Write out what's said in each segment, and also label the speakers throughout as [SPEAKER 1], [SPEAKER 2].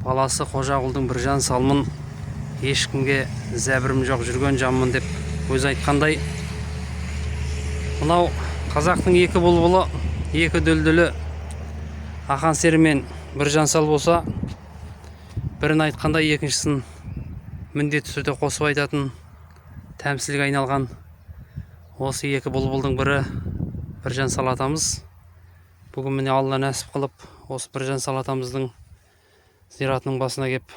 [SPEAKER 1] баласы Қожағұлдың Біржан Салмын ешкімге зәбірім жоқ жүрген жанмын деп өз айтқандай, мынау қазақтың екі бұлбұлы, екі дүлдүлі Ақан Сері мен Біржан Сал болса, бірін айтқанда екіншісін міндетті түрде қосып айтатын тәмсілге айналған осы екі бұлбұлдың бірі Біржан Сал атамыз. Бүгін міне Алла нәсіп қылып, осы Біржан Сал атамыздың зиратының басына кеп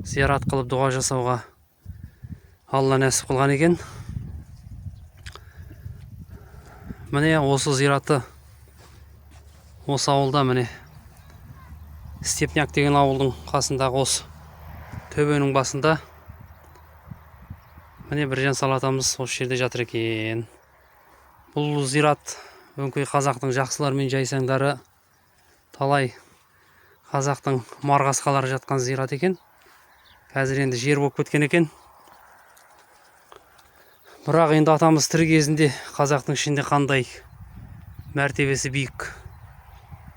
[SPEAKER 1] зиярат қылып дұға жасауға Алла нәсіп қылған екен. Міне осы зираты осы ауылда, міне Степняк деген ауылдың қасындағы осы төбенің басында міне Біржан Сал атамыз осы жерде жатыр екен. Бұл зират өңкей қазақтың жақсылар мен жайсаңдары, талай қазақтың марғасқалары жатқан зират екен. Қазір енді жер болып кеткен екен. Бірақ енді атамыз тірі кезінде қазақтың ішінде қандай мәртебесі биік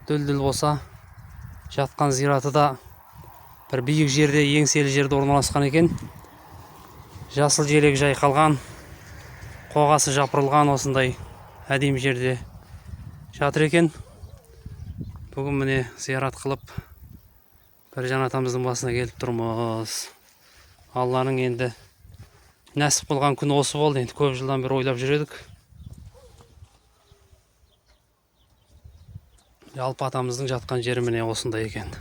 [SPEAKER 1] дүлдүл болса, жатқан зираты да бір биік жерде, еңселі жерде орналасқан екен. Жасыл желек жайқалған, қоғасы жапырылған осындай әдемі жерде жатыр екен. Бүгін міне зиярат қылып Біржан атамыздың басына келіп тұрмыз. Алланың енді нәсіп қылған күн осы болды. Енді көп жылдан бері ойлап жүредік. Жалпы атамыздың жатқан жері міне осындай екен.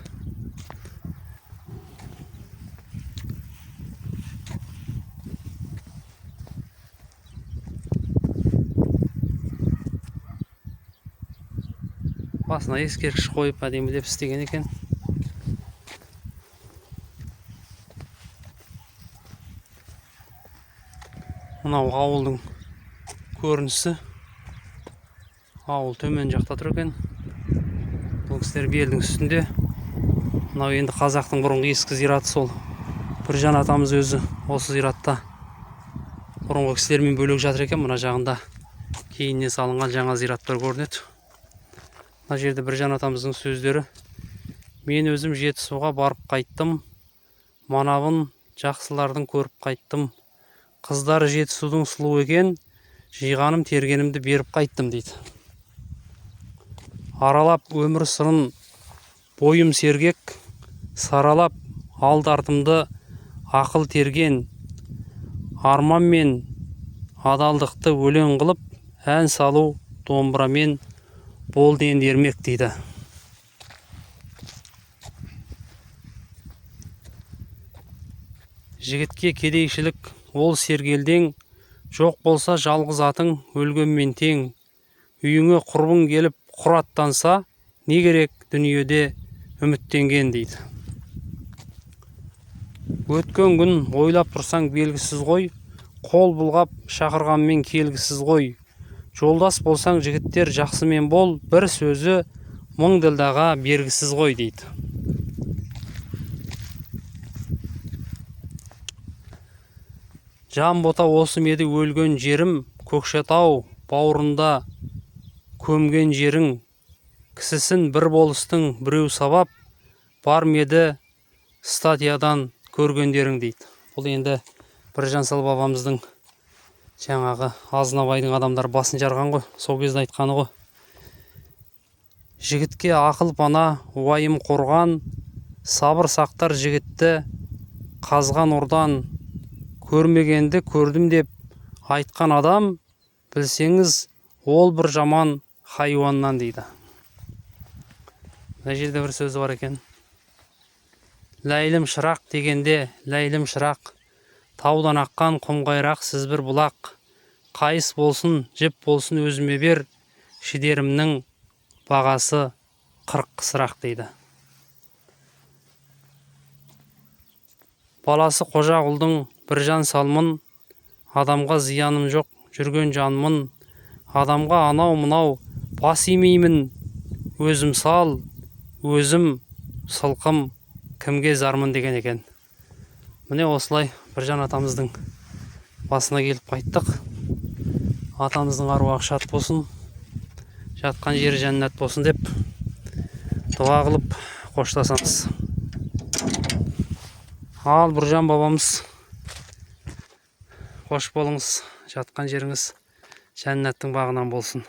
[SPEAKER 1] Басына ескерткіш қойып әдемілеп істеген екен. Мынау ауылдың көрінісі. Ауыл төмен жақта тұр екен. Бұл кісілер белдің үстінде. Мынау енді қазақтың бұрынғы ескі зираты, сол Біржан атамыз өзі осы зиратта бұрынғы кісілермен бөлек жатыр екен. Мына жағында кейіннен салынған жаңа зираттар көрінеді. Мына жерде Біржан атамыздың сөздері: мен өзім Жетісуға барып қайттым, манабын жақсылардың көріп қайттым. Қыздары Жетісудың сұлу екен, жиғаным тергенімді беріп қайттым дейді. Аралап өмір сырын бойым сергек, саралап алды артымды ақыл терген. Арман мен адалдықты өлең қылып, ән салу домбырамен болды енді ермек дейді. Жігітке кедейшілік ол сергелдең, жоқ болса жалғыз атың өлгенмен тең. Үйіңе құрбың келіп құр аттанса, не керек дүниеде үміттенген дейді. Өткен күн ойлап тұрсаң белгісіз ғой, қол бұлғап шақырғанмен келгісіз ғой. Жолдас болсаң жігіттер жақсымен бол, бір сөзі мың ділдаға бергісіз ғой дейді. Жан бота осы меді өлген жерім, Көкшетау бауырында көмген жерің. Кісісін бір болыстың біреу сабап, бар меді статиядан көргендерің дейді. Бұл енді Біржан Сал бабамыздың жаңағы Азынабайдың адамдар басын жарған ғой, сол кезде айтқаны ғой. Жігітке ақыл пана, уайым қорған, сабыр сақтар жігітті қазған ұрдан. Көрмегенді көрдім деп айтқан адам, білсеңіз ол бір жаман хайуаннан дейді. Мына жерде бір сөзі бар екен: ләйлім шырақ дегенде, ләйлім шырақ, таудан аққан құмғайрақ сіз бір бұлақ. Қайыс болсын, жіп болсын өзіме бер, шідерімнің бағасы 40 қысырақ дейді. Баласы Қожағұлдың Біржан Салмын, адамға зияным жоқ жүрген жанмын. Адамға анау мынау бас имеймін, өзім сал, өзім сылқым, кімге зармын деген екен. Міне осылай Біржан атамыздың басына келіп қайттық. Атамыздың аруағы шат болсын, жатқан жері жәннат болсын деп дұға қылып қоштасамыз. Ал Буржан бабамыз қош болыңыз, жатқан жеріңіз жәннаттың бағынан болсын.